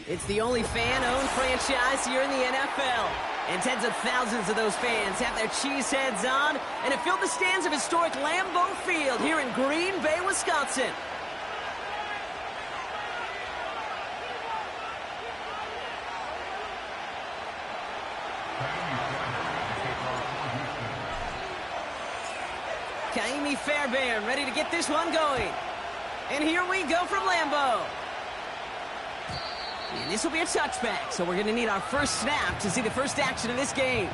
It's the only fan-owned franchise here in the NFL. And tens of thousands of those fans have their cheeseheads on and have filled the stands of historic Lambeau Field here in Green Bay, Wisconsin. Ka'imi Fairbairn ready to get this one going. And here we go from Lambeau. And this will be a touchback, so we're going to need our first snap to see the first action of this game.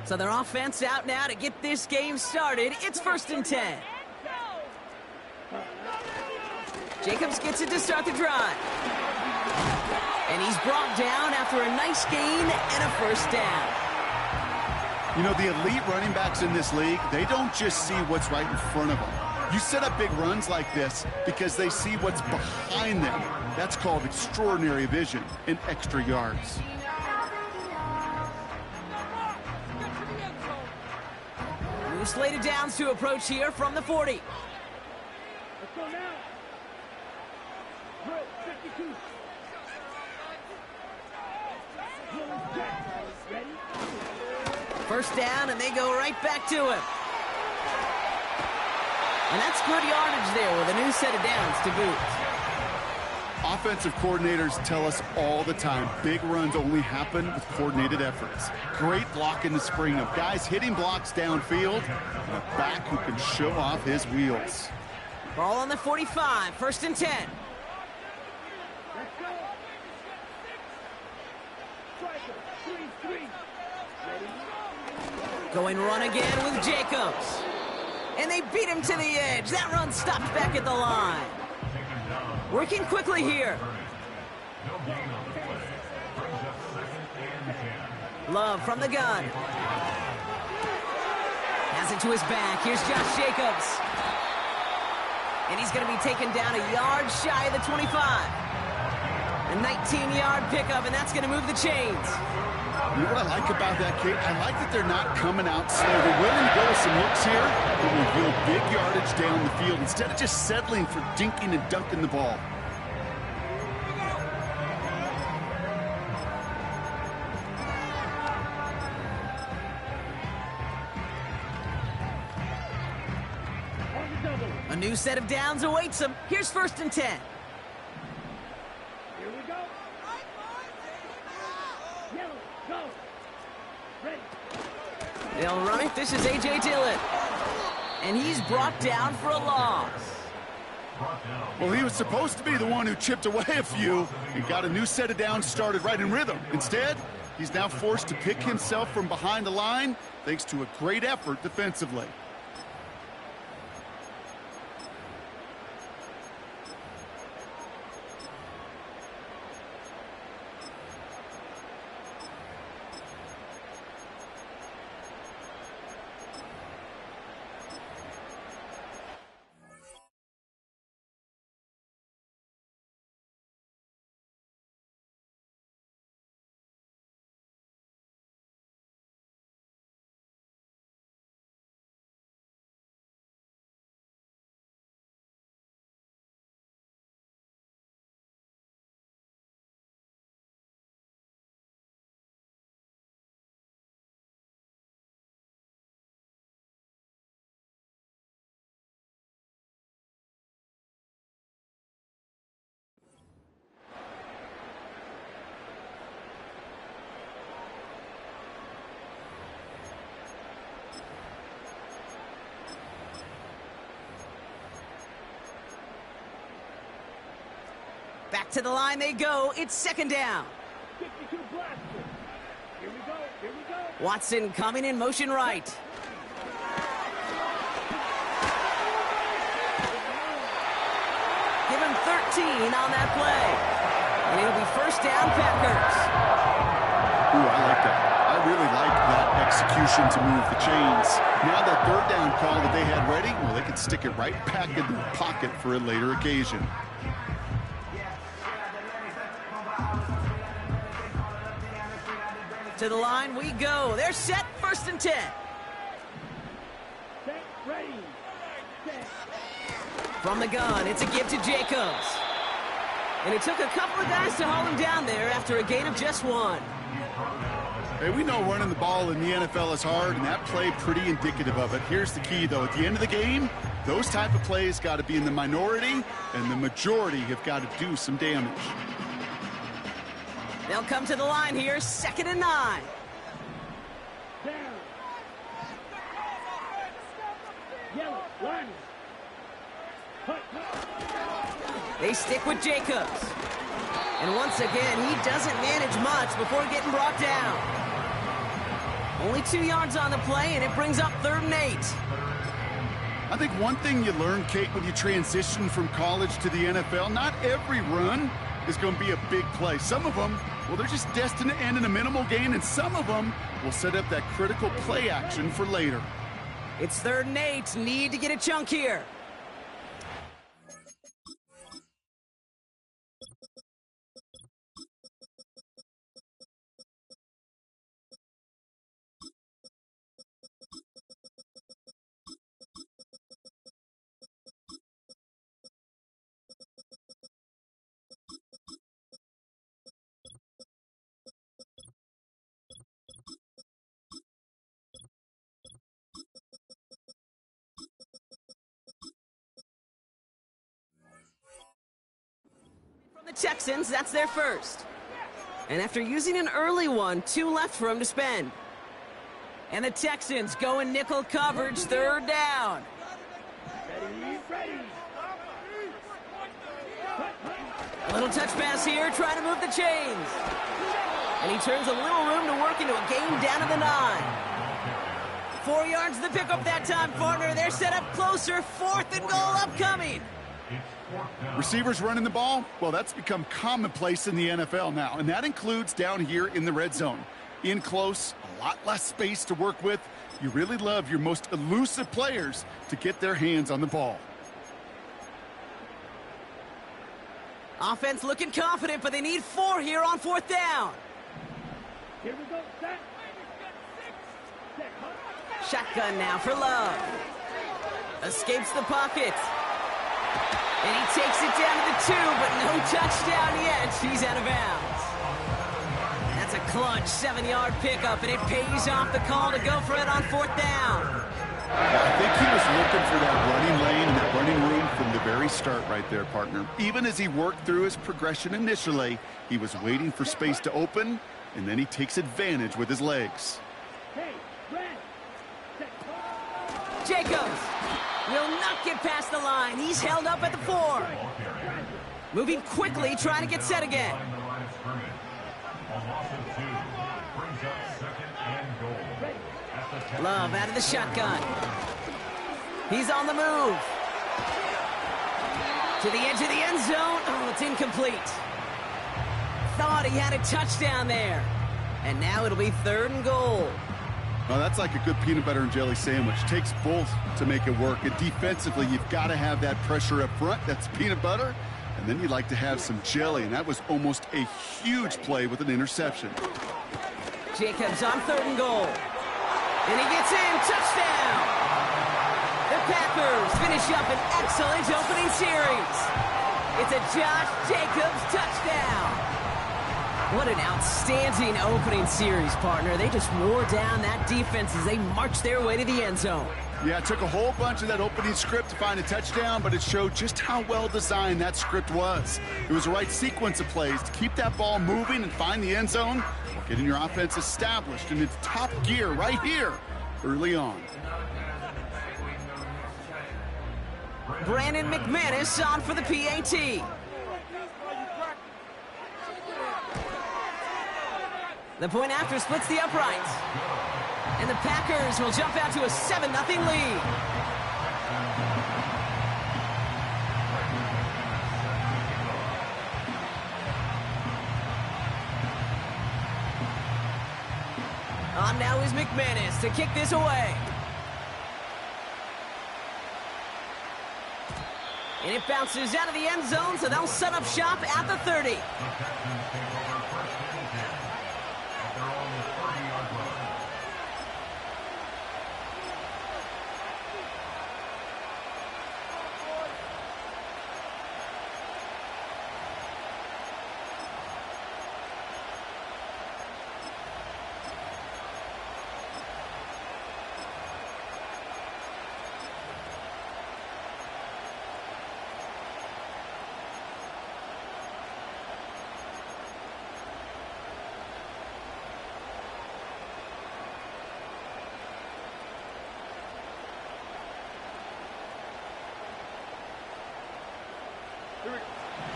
So their offense out now to get this game started. It's 1st and 10. Jacobs gets it to start the drive. And he's brought down after a nice gain and a first down. You know, the elite running backs in this league, they don't just see what's right in front of them. You set up big runs like this because they see what's behind them. That's called extraordinary vision and extra yards. Slated downs to approach here from the 40. Let's go now. Drill 52. Ready? First down, and they go right back to him. And that's good yardage there with a new set of downs to boot. Offensive coordinators tell us all the time, big runs only happen with coordinated efforts. Great block in the spring of guys hitting blocks downfield, and a back who can show off his wheels. Ball on the 45, 1st and 10. Let's go. Striker, 3-3. Ready? Going run again with Jacobs. And they beat him to the edge. That run stopped back at the line. Working quickly here. Love from the gun. Has it to his back. Here's Josh Jacobs. And he's going to be taken down a yard shy of the 25. A 19-yard pickup, and that's going to move the chains. You know what I like about that, Kate? I like that they're not coming out slow. They're willing to go with some hooks here that will build big yardage down the field instead of just settling for dinking and dunking the ball. A new set of downs awaits them. Here's 1st and 10. Here we go. Yellow, go. Ready. They'll run it. This is A.J. Dillon. And he's brought down for a loss. Well, he was supposed to be the one who chipped away a few and got a new set of downs started right in rhythm. Instead, he's now forced to pick himself from behind the line thanks to a great effort defensively. Back to the line they go. It's 2nd down. 52 blaster. Here we go. Here we go. Watson coming in motion right. Give him 13 on that play. And it'll be first down, Packers. Ooh, I like that. I really like that execution to move the chains. Now that third down call that they had ready, well, they could stick it right back in their pocket for a later occasion. To the line we go. They're set, 1st and 10. Set, ready. Set. From the gun, it's a give to Jacobs. And it took a couple of guys to haul him down there after a gain of just 1. Hey, we know running the ball in the NFL is hard, and that play pretty indicative of it. Here's the key, though. At the end of the game, those type of plays got to be in the minority, and the majority have got to do some damage. They'll come to the line here, 2nd and 9. Down. Yellow, line. Cut. They stick with Jacobs. And once again, he doesn't manage much before getting brought down. Only 2 yards on the play, and it brings up 3rd and 8. I think one thing you learn, Kate, when you transition from college to the NFL, not every run is going to be a big play. Some of them, well, they're just destined to end in a minimal gain, and some of them will set up that critical play action for later. It's 3rd and 8. Need to get a chunk here. The Texans, that's their first. And after using an early one, 2 left for him to spend. And the Texans go in nickel coverage, 3rd down. Ready, ready. A little touch pass here, trying to move the chains. And he turns a little room to work into a gain down to the 9. 4 yards to the pickup that time, partner. They're set up closer, 4th and goal upcoming. Receivers running the ball, well, that's become commonplace in the NFL now, and that includes down here in the red zone. In close, a lot less space to work with. You really love your most elusive players to get their hands on the ball. Offense looking confident, but they need 4 here on 4th down. Here we go, set. Set. Shotgun now for Love. Escapes the pocket. And he takes it down to the 2, but no touchdown yet. He's out of bounds. That's a clutch 7-yard pickup, and it pays off the call to go for it on 4th down. I think he was looking for that running lane and that running room from the very start right there, partner. Even as he worked through his progression initially, he was waiting for space to open, and then he takes advantage with his legs. Hey, red. Set. Jacobs will not get past the line. He's held up at the 4. Moving quickly, trying to get set again. Love out of the shotgun. He's on the move. To the edge of the end zone. Oh, it's incomplete. Thought he had a touchdown there. And now it'll be 3rd and goal. Well, that's like a good peanut butter and jelly sandwich. Takes both to make it work. And defensively, you've got to have that pressure up front. That's peanut butter. And then you'd like to have some jelly. And that was almost a huge play with an interception. Jacobs on 3rd and goal. And he gets in. Touchdown! The Packers finish up an excellent opening series. It's a Josh Jacobs touchdown. What an outstanding opening series, partner. They just wore down that defense as they marched their way to the end zone. Yeah, it took a whole bunch of that opening script to find a touchdown, but it showed just how well designed that script was. It was the right sequence of plays to keep that ball moving and find the end zone while getting your offense established in its top gear right here early on. Brandon McManus on for the PAT. The point after splits the uprights. And the Packers will jump out to a 7-0 lead. On now is McManus to kick this away. And it bounces out of the end zone, so they'll set up shop at the 30.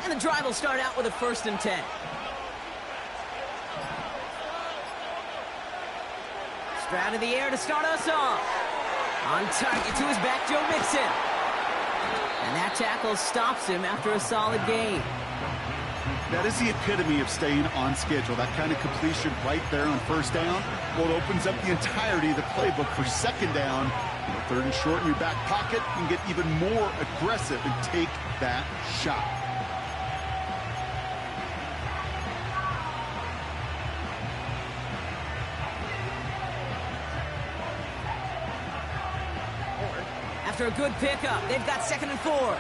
And the drive will start out with a 1st and 10. Stroud in the air to start us off. On target to his back, Joe Mixon. And that tackle stops him after a solid gain. That is the epitome of staying on schedule. That kind of completion right there on 1st down. Well, it opens up the entirety of the playbook for 2nd down. 3rd and short in your back pocket. You can get even more aggressive and take that shot. After a good pickup, they've got 2nd and 4.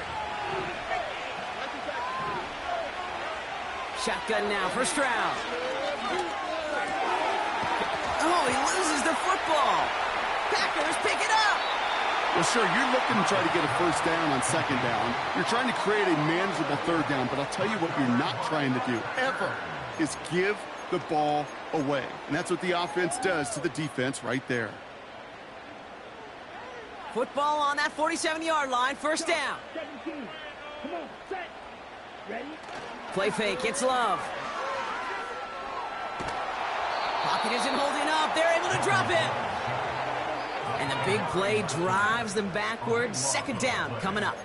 Shotgun now for Stroud. Oh, he loses the football. Packers pick it up. Well, sure, you're looking to try to get a 1st down on 2nd down. You're trying to create a manageable 3rd down, but I'll tell you what you're not trying to do, ever, is give the ball away. And that's what the offense does to the defense right there. Football on that 47-yard line, 1st down. 17. Come on, set. Ready? Play fake, it's Love. Pocket isn't holding up. They're able to drop it. And the big play drives them backwards. 2nd down coming up.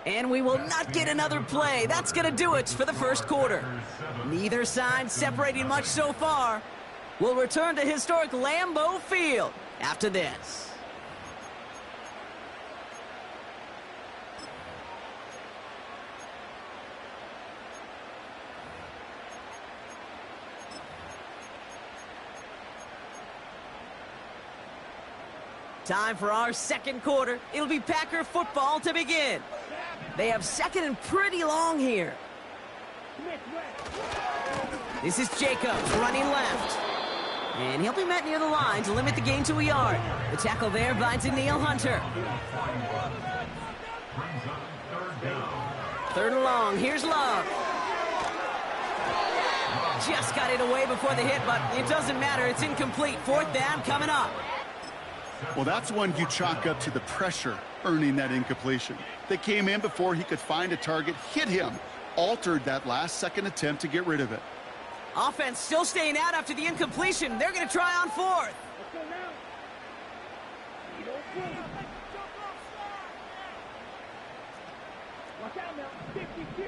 And we will not get another play. That's going to do it for the 1st quarter. Neither side separating much so far. We'll return to historic Lambeau Field after this. Time for our 2nd quarter. It'll be Packer football to begin. They have 2nd and pretty long here. This is Jacobs running left. And he'll be met near the line to limit the gain to a yard. The tackle there by Danielle Hunter. 3rd and long. Here's Love. Just got it away before the hit, but it doesn't matter. It's incomplete. 4th down coming up. Well, that's one you chalk up to the pressure earning that incompletion. They came in before he could find a target, hit him, altered that last 2nd attempt to get rid of it. Offense still staying out after the incompletion. They're going to try on 4th. Let's go now. You don't win. Watch out now. 52.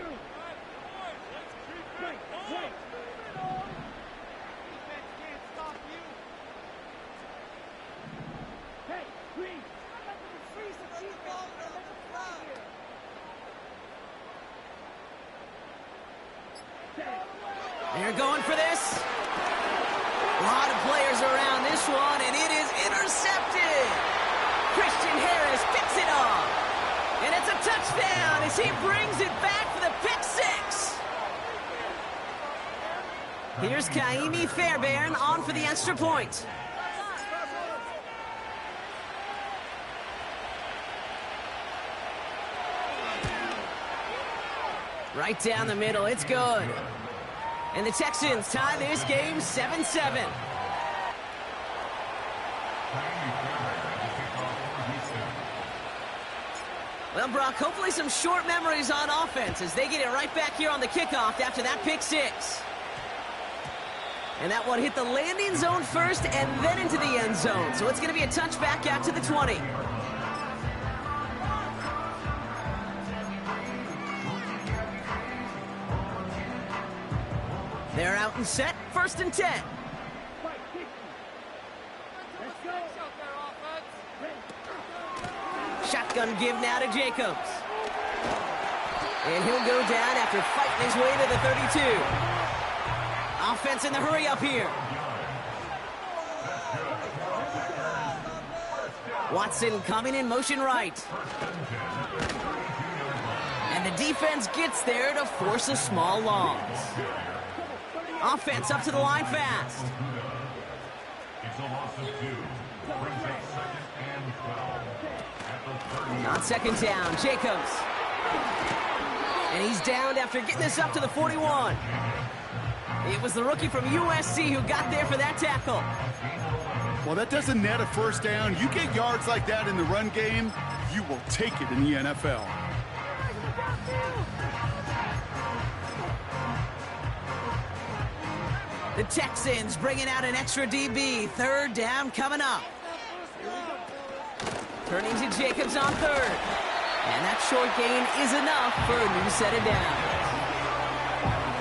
Wait. Defense can't stop you. Hey, Green. They're going for this. A lot of players around this one, and it is intercepted. Christian Harris picks it off. And it's a touchdown as he brings it back for the pick 6. Here's Kaimi Fairbairn on for the extra point. Right down the middle, it's good. And the Texans tie this game 7-7. Well, Brock, hopefully some short memories on offense as they get it right back here on the kickoff after that pick 6. And that one hit the landing zone first and then into the end zone. So it's going to be a touchback out to the 20. They're out and set, 1st and 10. Shotgun give now to Jacobs. And he'll go down after fighting his way to the 32. Offense in the hurry up here. Watson coming in motion right. And the defense gets there to force a small loss. Offense up to the line fast. It's a loss of 2. Brings up 2nd and 12. On 2nd down, Jacobs. And he's downed after getting this up to the 41. It was the rookie from USC who got there for that tackle. Well, that doesn't net a 1st down. You get yards like that in the run game, you will take it in the NFL. The Texans bringing out an extra DB. 3rd down coming up. Turning to Jacobs on 3rd. And that short gain is enough for a new set of downs.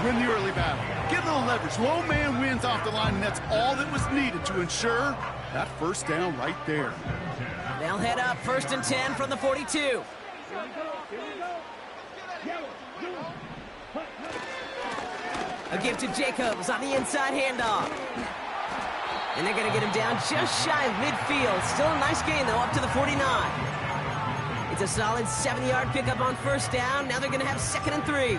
Win the early battle. Get a little leverage. Low man wins off the line, and that's all that was needed to ensure that 1st down right there. They'll head up 1st and 10 from the 42. A give to Jacobs on the inside handoff. And they're going to get him down just shy of midfield. Still a nice gain, though, up to the 49. It's a solid 7-yard pickup on 1st down. Now they're going to have 2nd and 3.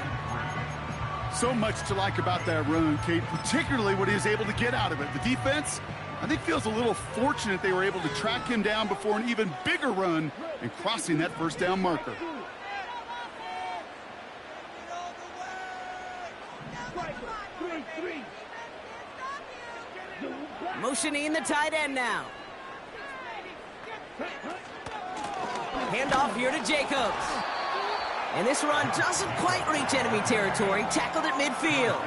So much to like about that run, Kate, particularly what he was able to get out of it. The defense, I think, feels a little fortunate they were able to track him down before an even bigger run and crossing that 1st down marker. Motioning the tight end now. Handoff here to Jacobs. And this run doesn't quite reach enemy territory. Tackled at midfield.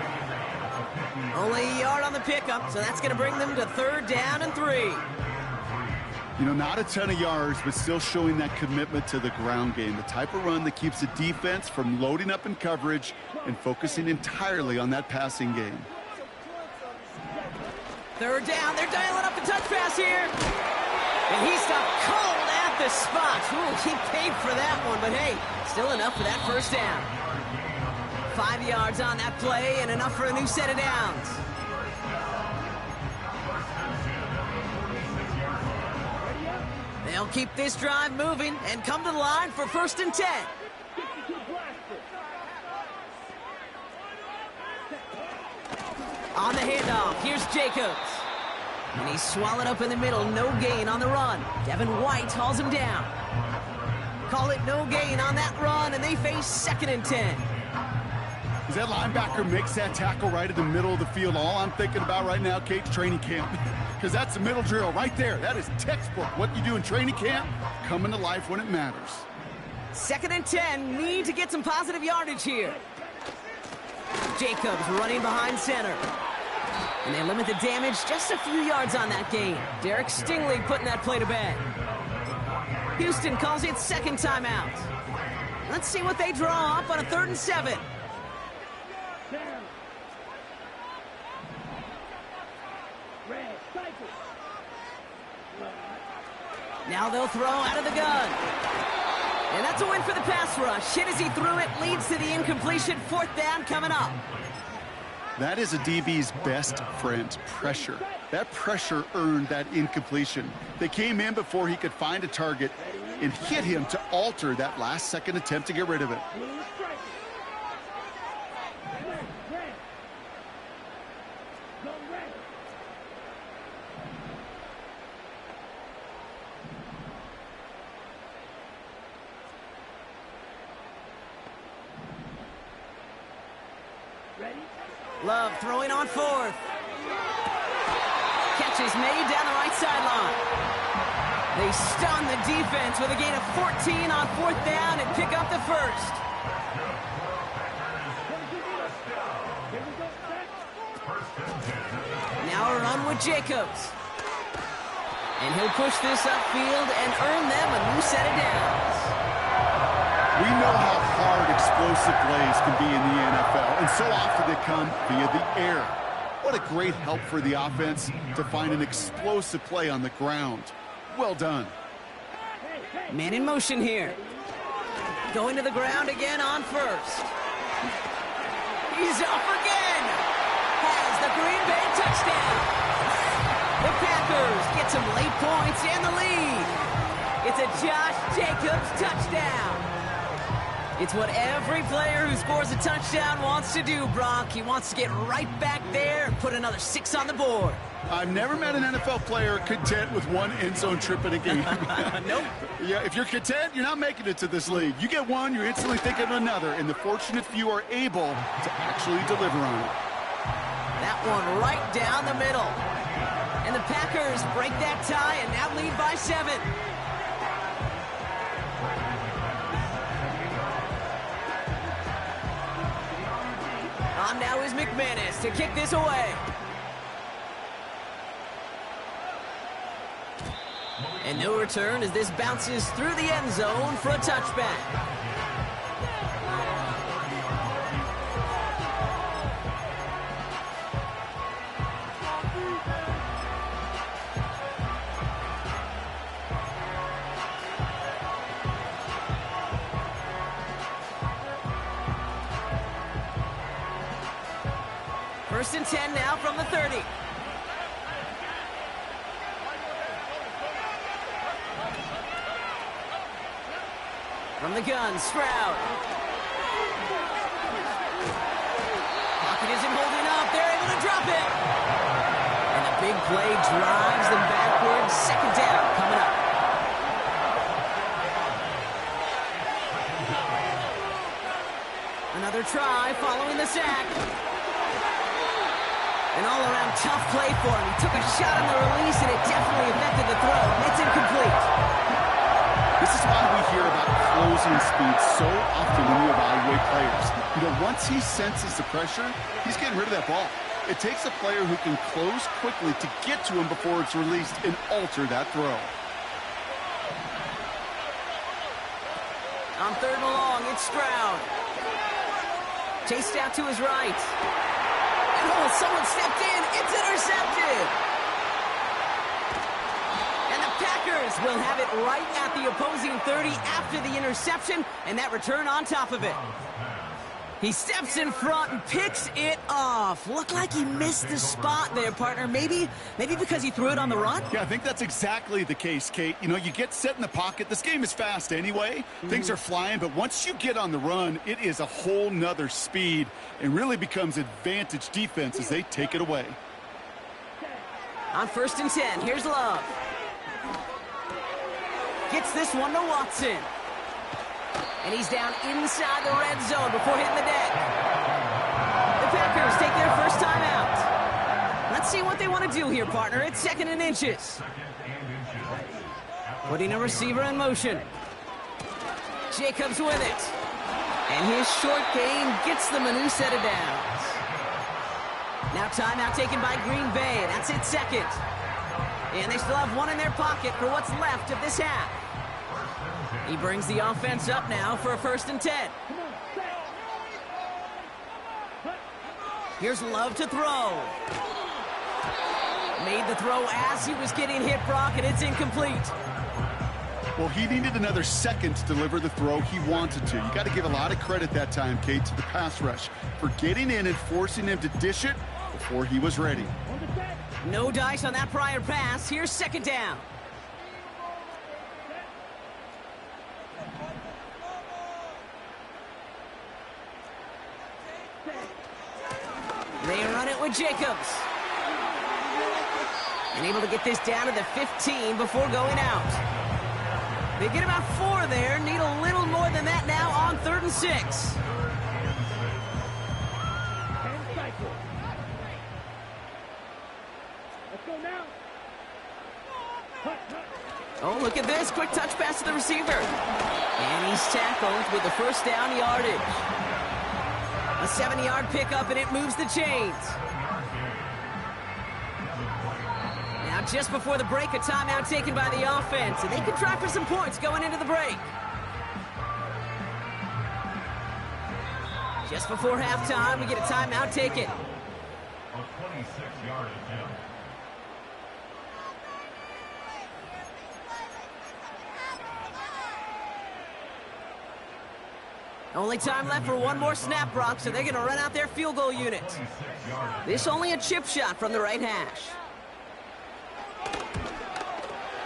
Only a yard on the pickup, so that's going to bring them to 3rd down and 3. You know, not a ton of yards, but still showing that commitment to the ground game. The type of run that keeps the defense from loading up in coverage and focusing entirely on that passing game. 3rd down, they're dialing up the touch pass here. And he stopped cold at the spot. Ooh, he paid for that one, but hey, still enough for that 1st down. 5 yards on that play and enough for a new set of downs. They'll keep this drive moving and come to the line for 1st and 10. On the handoff, here's Jacobs. And he's swallowed up in the middle, no gain on the run. Devin White hauls him down. Call it no gain on that run, and they face 2nd and 10. As that linebacker makes that tackle right in the middle of the field, all I'm thinking about right now, Kate's training camp. Because that's the middle drill right there. That is textbook. What you do in training camp, coming to life when it matters. 2nd and 10, need to get some positive yardage here. Jacobs running behind center. And they limit the damage just a few yards on that gain. Derek Stingley putting that play to bed. Houston calls it 2nd timeout. Let's see what they draw up on a 3rd and 7. Now they'll throw out of the gun. And that's a win for the pass rush. Hit as he threw it, leads to the incompletion. 4th down coming up. That is a DB's best friend, pressure. That pressure earned that incompletion. They came in before he could find a target and hit him to alter that last-second attempt to get rid of it. Love throwing on 4th. Catch is made down the right sideline. They stun the defense with a gain of 14 on 4th down and pick up the 1st. Now a run with Jacobs. And he'll push this upfield and earn them a new set of downs. We know how hard explosive plays can be in the NFL, and so often they come via the air. What a great help for the offense to find an explosive play on the ground. Well done. Man in motion here. Going to the ground again on first. He's off again. Has the Green Bay touchdown. The Packers get some late points and the lead. It's a Josh Jacobs touchdown. It's what every player who scores a touchdown wants to do, Brock. He wants to get right back there and put another 6 on the board. I've never met an NFL player content with one end zone trip in a game. Nope. Yeah, if you're content, you're not making it to this league. You get one, you're instantly thinking of another, and the fortunate few are able to actually deliver on it. That one right down the middle. And the Packers break that tie and now lead by 7. On now is McManus to kick this away. And no return as this bounces through the end zone for a touchback. First and 10 now from the 30. From the gun, Stroud. Pocket isn't holding up. They're able to drop it. And a big play drives them backwards. Second down coming up. Another try following the sack. An all-around tough play for him. He took a shot on the release, and it definitely affected the throw. It's incomplete. This is why we hear about closing speed so often when you evaluate players. You know, once he senses the pressure, he's getting rid of that ball. It takes a player who can close quickly to get to him before it's released and alter that throw. On 3rd and long, it's Stroud. Chased out to his right. And oh, someone stepped in. It's intercepted. And the Packers will have it right at the opposing 30 after the interception, and that return on top of it. He steps in front and picks it off. Looked like he missed the spot there, partner. Maybe because he threw it on the run? Yeah, I think that's exactly the case, Kate. You know, you get set in the pocket. This game is fast anyway. Things are flying, but once you get on the run, it is a whole nother speed and really becomes advantage defense as they take it away. On 1st and 10, here's Love. Gets this one to Watson. And he's down inside the red zone before hitting the deck. The Packers take their first time out. Let's see what they want to do here, partner. It's 2nd and inches. Putting a receiver in motion. Jacobs with it. And his short gain gets them a new set of downs. Now timeout taken by Green Bay. That's it, 2nd. And they still have one in their pocket for what's left of this half. He brings the offense up now for a 1st and 10. Here's Love to throw. Made the throw as he was getting hit, Brock, and it's incomplete. Well, he needed another second to deliver the throw he wanted to. You got to give a lot of credit that time, Kate, to the pass rush for getting in and forcing him to dish it before he was ready. No dice on that prior pass. Here's 2nd down. They run it with Jacobs. And able to get this down to the 15 before going out. They get about 4 there. Need a little more than that now on 3rd and 6. Let's go now. Oh, look at this. Quick touch pass to the receiver. And he's tackled with the first down yardage. A 7-yard pickup, and it moves the chains. just before the break, a timeout taken by the offense, and they could try for some points going into the break. Just before halftime, we get a timeout taken. A 26-yard attempt. Only time left for one more snap, Brock, so they're going to run out their field goal unit. This only a chip shot from the right hash.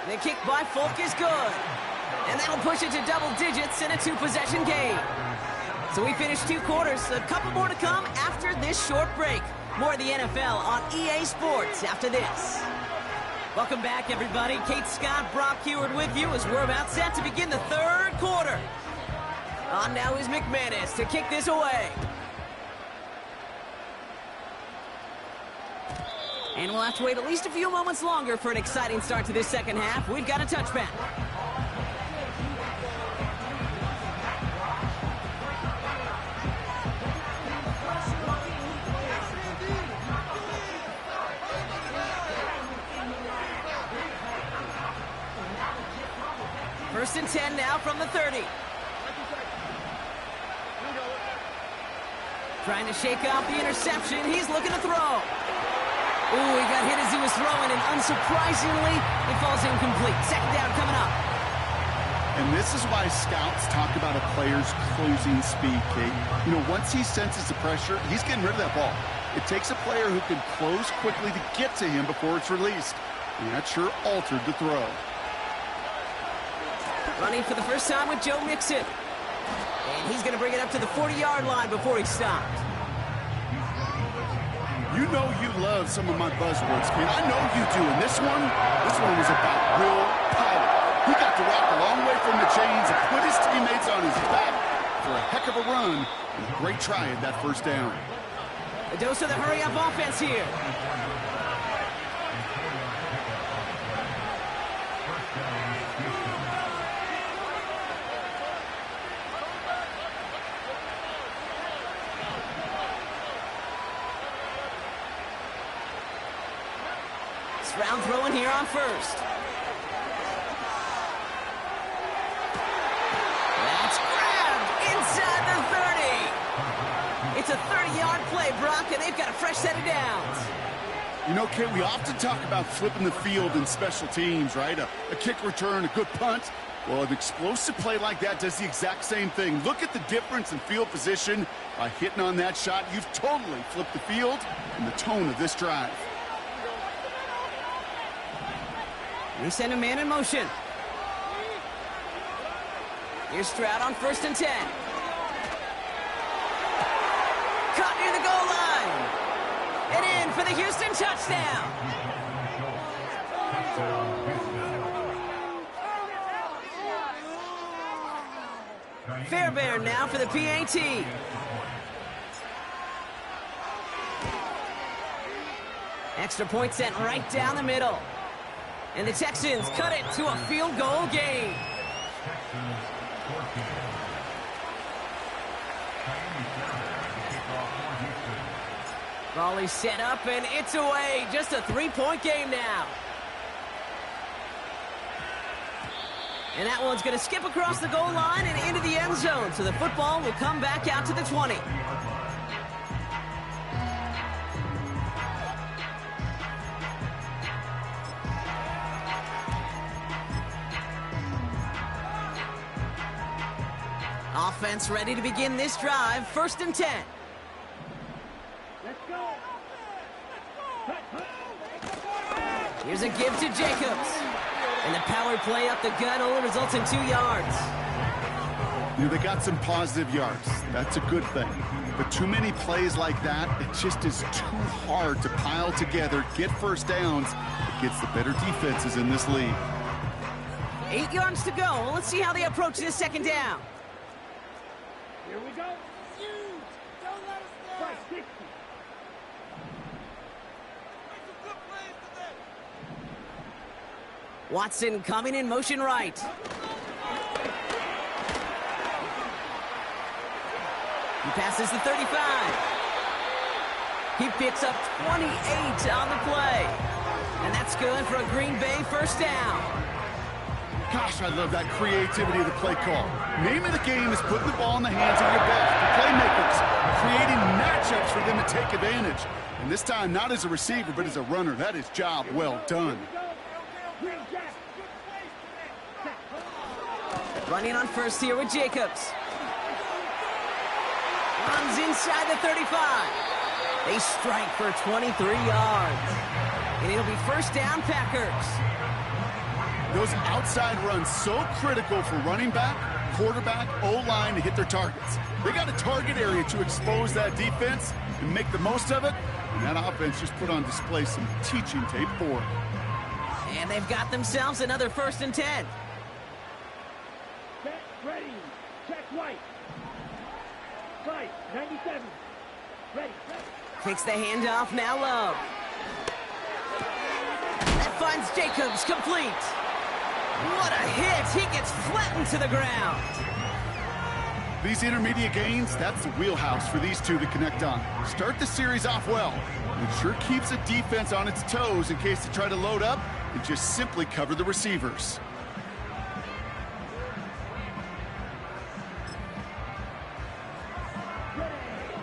The kick by Folk is good. And that'll push it to double digits in a two-possession game. So we finished 2 quarters. A couple more to come after this short break. More of the NFL on EA Sports after this. Welcome back, everybody. Kate Scott, Brock Heward with you as we're about set to begin the 3rd quarter. On now is McManus to kick this away. And we'll have to wait at least a few moments longer for an exciting start to this second half. We've got a touchback. First and 10 now from the 30. Trying to shake off the interception. He's looking to throw. Ooh, he got hit as he was throwing, and unsurprisingly, it falls incomplete. Second down coming up. And this is why scouts talk about a player's closing speed, Kate. You know, once he senses the pressure, he's getting rid of that ball. It takes a player who can close quickly to get to him before it's released. And that sure altered the throw. Running for the first time with Joe Mixon. And he's going to bring it up to the 40-yard line before he stopped. You know you love some of my buzzwords, kid. I know you do. And this one was about real power. He got to walk a long way from the chains and put his teammates on his back for a heck of a run. And a great try at that first down. A dose of the hurry-up offense here. Round throwing here on first. That's grabbed inside the 30. It's a 30-yard play, Brock, and they've got a fresh set of downs. You know, Kate, we often talk about flipping the field in special teams, right? A kick return, a good punt. Well, an explosive play like that does the exact same thing. Look at the difference in field position. By hitting on that shot, you've totally flipped the field and the tone of this drive. They send a man in motion. Here's Stroud on first and 10. Caught near the goal line. And in for the Houston touchdown. Fairbairn now for the PAT. Extra point sent right down the middle. And the Texans cut it to a field goal game. Volley set up, and it's away. Just a 3-point game now. And that one's going to skip across the goal line and into the end zone. So the football will come back out to the 20. Offense ready to begin this drive. First and 10. Let's go. Here's a give to Jacobs. And the power play up the gut only results in 2 yards. You know, they got some positive yards. That's a good thing. But too many plays like that, it just is too hard to pile together, get first downs against the better defenses in this league. 8 yards to go. Let's see how they approach this second down. Here we go. Don't let us down. Right, 60. Make some good plays today. Watson coming in motion right. He passes the 35. He picks up 28 on the play. And that's good for a Green Bay first down. Gosh, I love that creativity of the play call. Name of the game is putting the ball in the hands of your best, the playmakers, creating matchups for them to take advantage. And this time, not as a receiver, but as a runner. That is job well done. Running on first here with Jacobs. Runs inside the 35. They strike for 23 yards. And it'll be first down, Packers. Those outside runs so critical for running back, quarterback, O-line to hit their targets. They got a target area to expose that defense and make the most of it. And that offense just put on display some teaching tape for it. And they've got themselves another 1st and 10. Set, ready. Check White. White, 97. Ready. Takes the handoff, now Love. That finds Jacobs, complete. What a hit! He gets flattened to the ground. These intermediate gains, that's the wheelhouse for these two to connect on. Start the series off well. It sure keeps the defense on its toes in case they try to load up and just simply cover the receivers.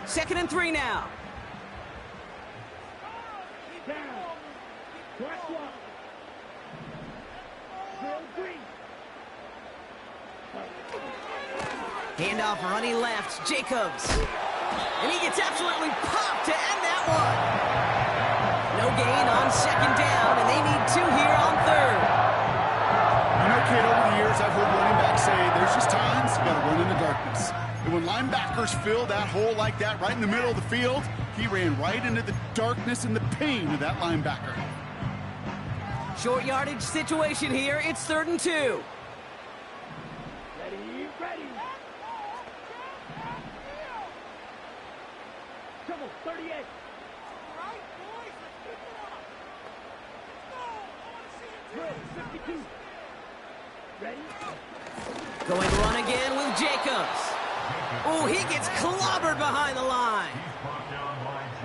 Second and 3 now. Down. Black one. Drill green. Handoff running left, Jacobs. And he gets absolutely popped to end that one. No gain on 2nd down, and they need 2 here on 3rd. You know, kid, over the years, I've heard running backs say there's just times you got to run in the darkness. And when linebackers fill that hole like that right in the middle of the field, he ran right into the darkness and the pain of that linebacker. Short yardage situation here. It's 3rd and 2. Ready, ready. Trouble, 38. Right, boys, let's keep it up. Let's go. I want to see it. Drill, 52. Ready? Going to run again with Jacobs. Oh, he gets clobbered behind the line.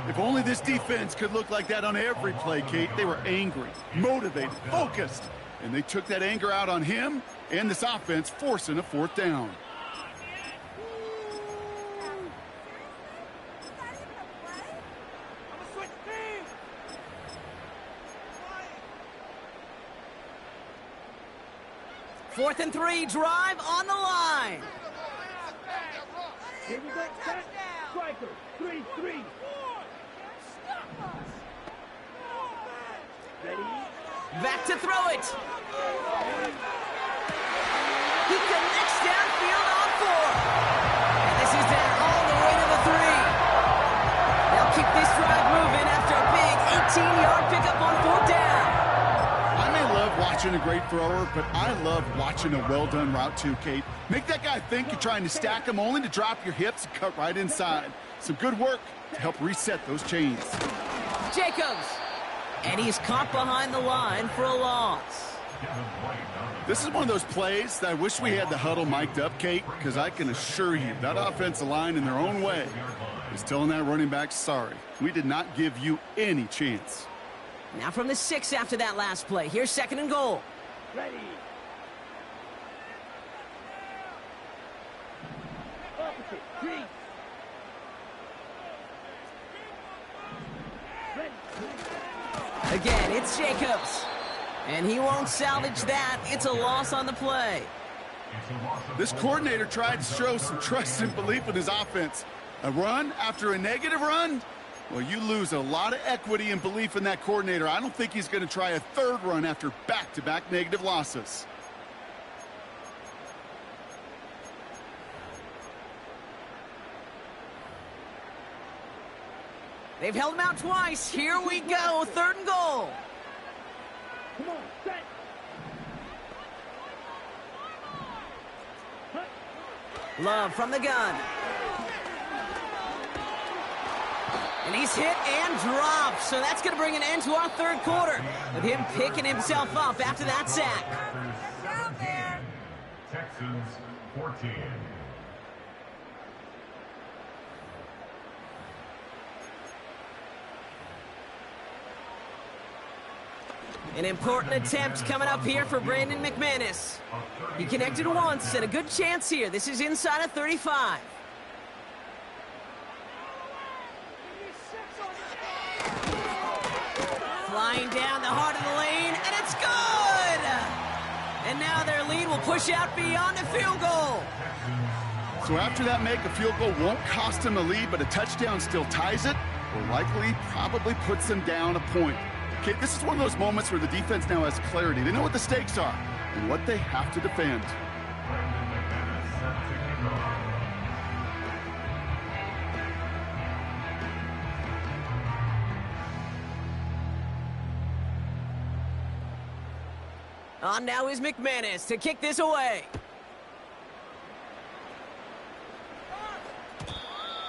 If only this defense could look like that on every play, Kate. They were angry, motivated, focused, and they took that anger out on him and this offense, forcing a 4th down. I'm gonna switch teams. 4th and 3, drive on the line. Here we go, set. Striker, 3-3. Ready? Back to throw it. He connects downfield on 4. And this is down all the way to the 3. They'll keep this drive moving after a big 18-yard pickup on 4th down. I may love watching a great thrower, but I love watching a well-done route too, Kate. Make that guy think you're trying to stack him only to drop your hips and cut right inside. Some good work to help reset those chains. Jacobs. And he's caught behind the line for a loss. This is one of those plays that I wish we had the huddle mic'd up, Kate, because I can assure you that offensive line in their own way is telling that running back, sorry, we did not give you any chance. Now from the 6 after that last play. Here's 2nd and goal. Ready. Opposite, green. Ready. Again, it's Jacobs. And he won't salvage that. It's a loss on the play. This coordinator tried to show some trust and belief in his offense. A run after a negative run? Well, you lose a lot of equity and belief in that coordinator. I don't think he's going to try a 3rd run after back-to-back negative losses. They've held him out twice. Here we go. 3rd and goal. Come on, set. Love from the gun. And he's hit and dropped. So that's going to bring an end to our 3rd quarter with him picking himself up after that sack. Down there. Texans 14. An important attempt coming up here for Brandon McManus. He connected once, and a good chance here. This is inside of 35. Flying down the heart of the lane, and it's good! And now their lead will push out beyond the field goal. So after that make, a field goal won't cost them a lead, but a touchdown still ties it, or likely probably puts them down a point. Okay, this is one of those moments where the defense now has clarity. They know what the stakes are and what they have to defend. On now is McManus to kick this away.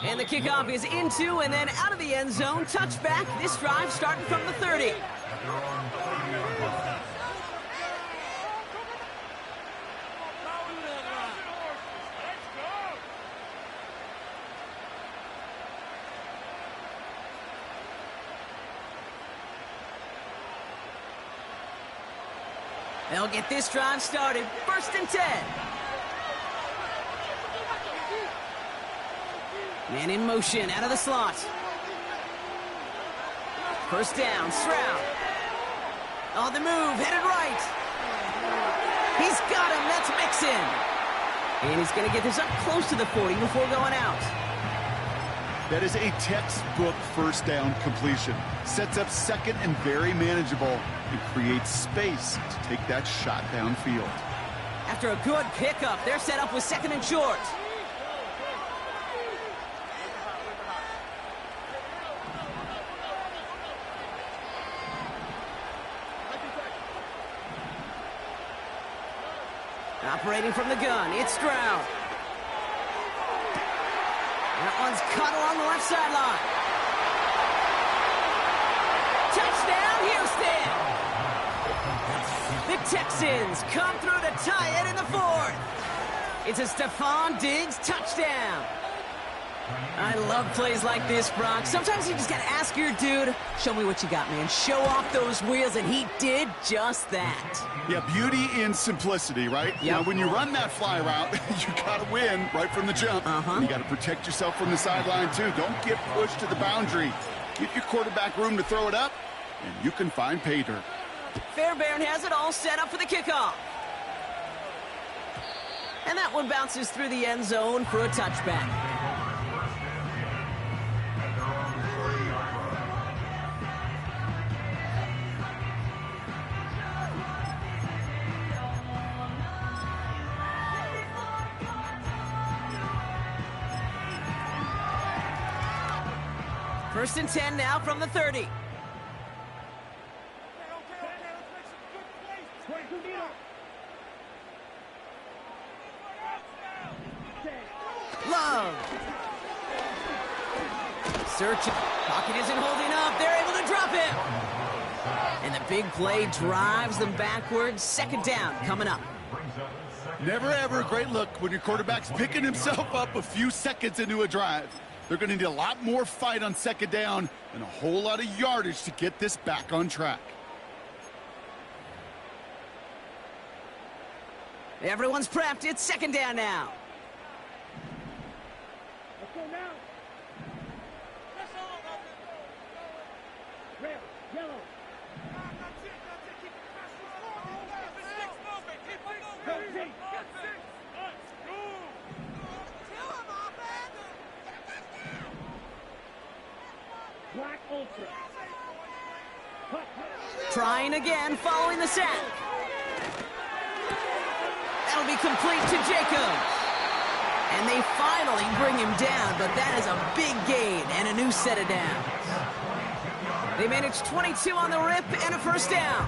And the kickoff is into and then out of the end zone. Touchback. This drive starting from the 30. They'll get this drive started. 1st and 10. Man in motion, out of the slot. 1st down, Stroud. On the move, headed right. He's got him, that's Mixon. And he's going to get this up close to the 40 before going out. That is a textbook 1st down completion. Sets up 2nd and very manageable and creates space to take that shot downfield. After a good pickup, they're set up with 2nd and short. Operating from the gun, it's Stroud. That one's cut along the left sideline. Touchdown, Houston! The Texans come through to tie it in the 4th. It's a Stephon Diggs touchdown. I love plays like this, Brock. Sometimes you just gotta ask your dude, show me what you got, man. Show off those wheels, and he did just that. Yeah, beauty in simplicity, right? Yep. Now, when you run that fly route, you gotta win right from the jump. You gotta protect yourself from the sideline, too. Don't get pushed to the boundary. Give your quarterback room to throw it up, and you can find pay dirt. Fairbairn has it all set up for the kickoff. And that one bounces through the end zone for a touchback. First and 10 now from the 30. Love. Searching. Pocket isn't holding up. They're able to drop him. And the big play drives them backwards. 2nd down coming up. Never ever a great look when your quarterback's picking himself up a few seconds into a drive. They're going to need a lot more fight on 2nd down and a whole lot of yardage to get this back on track. Everyone's prepped. It's 2nd down now. Let's go now. Red, yellow. Go, Zeke. Black Ultra. Trying again following the sack. That'll be complete to Jacobs. And they finally bring him down, but that is a big gain and a new set of downs. They managed 22 on the rip and a 1st down.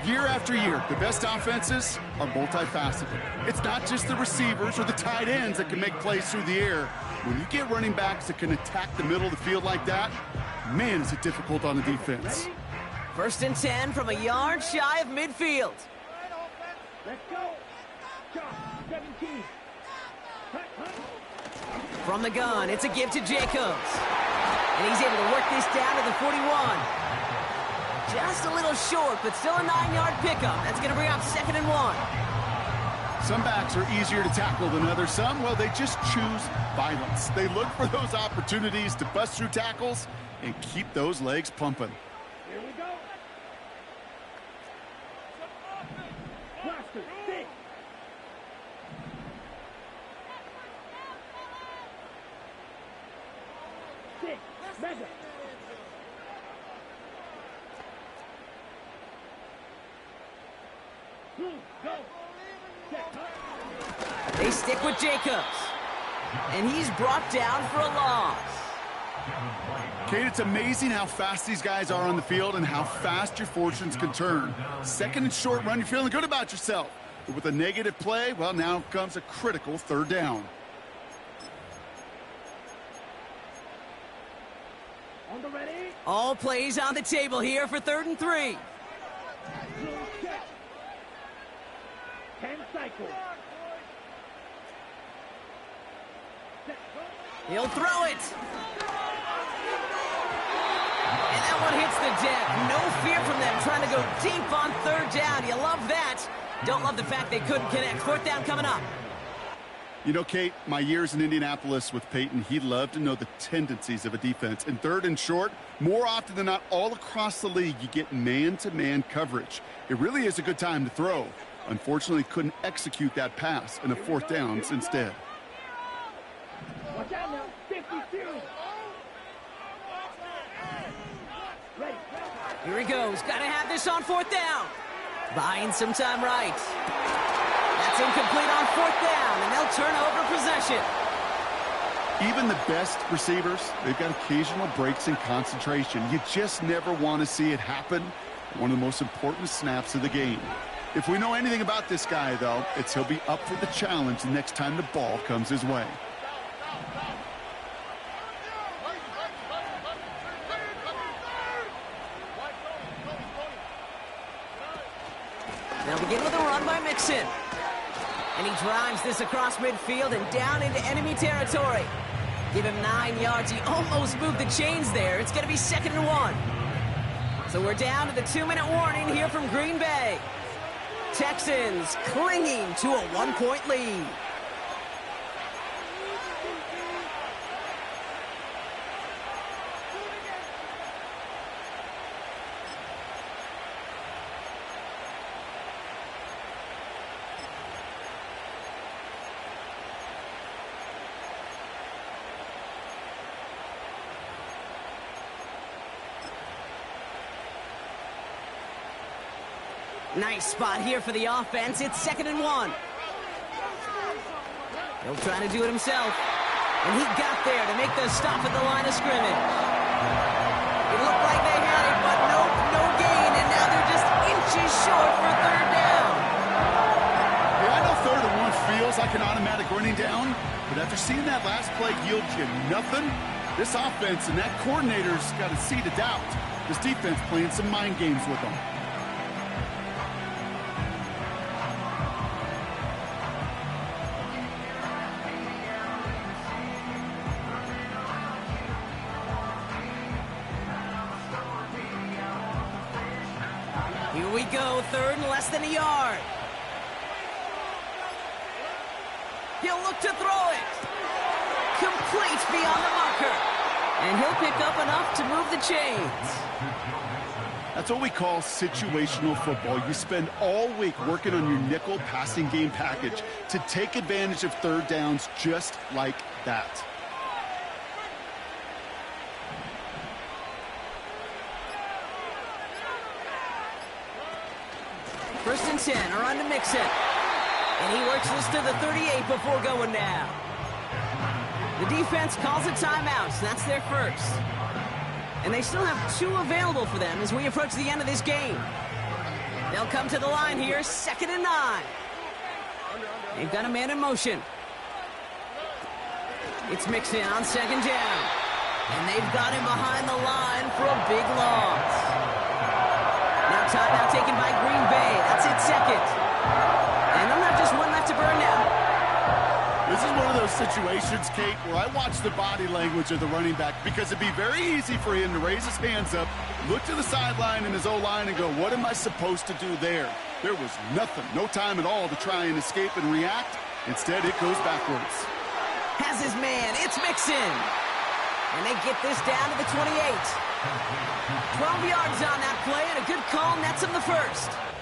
Year after year, the best offenses are multifaceted. It's not just the receivers or the tight ends that can make plays through the air. When you get running backs that can attack the middle of the field like that, man, is it difficult on the defense. 1st and 10 from a yard shy of midfield. Let's go. Josh, 17. From the gun, it's a give to Jacobs. And he's able to work this down to the 41. Just a little short, but still a 9-yard pickup. That's going to bring up 2nd and 1. Some backs are easier to tackle than others. Some, well, they just choose violence. They look for those opportunities to bust through tackles and keep those legs pumping. Here we go. Blaster, stick. Stick, mega. Go. They stick with Jacobs. And he's brought down for a loss. Kate, it's amazing how fast these guys are on the field and how fast your fortunes can turn. 2nd and short run, you're feeling good about yourself. But with a negative play, well, now comes a critical 3rd down. On the ready. All plays on the table here for 3rd and 3. 10 cycles. He'll throw it. And that one hits the deck. No fear from them trying to go deep on 3rd down. You love that. Don't love the fact they couldn't connect. 4th down coming up. You know, Kate, my years in Indianapolis with Peyton, he loved to know the tendencies of a defense. In 3rd and short, more often than not, all across the league, you get man-to-man coverage. It really is a good time to throw. Unfortunately, couldn't execute that pass in a 4th downs instead. Watch out now. 52. Ready. Here he goes. Got to have this on 4th down. Buying some time right. That's incomplete on 4th down, and they'll turn over possession. Even the best receivers, they've got occasional breaks in concentration. You just never want to see it happen. One of the most important snaps of the game. If we know anything about this guy, though, it's he'll be up for the challenge the next time the ball comes his way. They'll begin with a run by Mixon. And he drives this across midfield and down into enemy territory. Give him 9 yards. He almost moved the chains there. It's going to be 2nd and 1. So we're down to the 2-minute warning here from Green Bay. Texans clinging to a 1-point lead. Nice spot here for the offense. It's 2nd and 1. He'll try to do it himself. And he got there to make the stop at the line of scrimmage. It looked like they had it, but nope, no gain. And now they're just inches short for 3rd down. Yeah, I know 3rd and 1 feels like an automatic running down, but after seeing that last play yield you nothing, this offense and that coordinator's got a seed of doubt. This defense playing some mind games with them. Here we go, 3rd and less than a yard. He'll look to throw it. Complete beyond the marker. And he'll pick up enough to move the chains. That's what we call situational football. You spend all week working on your nickel passing game package to take advantage of 3rd downs just like that. First and 10, around to Mixon. And he works this to the 38 before going down. The defense calls a timeout, so that's their first. And they still have 2 available for them as we approach the end of this game. They'll come to the line here, 2nd and 9. They've got a man in motion. It's Mixon on 2nd down. And they've got him behind the line for a big loss. Now timeout taken by Green Bay. That's it, 2nd. And they'll have just 1 left to burn now. This is one of those situations, Kate, where I watch the body language of the running back because it'd be very easy for him to raise his hands up Look to the sideline in his O-line and go, what am I supposed to do there? There was nothing, no time at all to try and escape and react. Instead, it goes backwards. Has his man. It's Mixon. And they get this down to the 28. 12 yards on that play, and a good call nets him the first.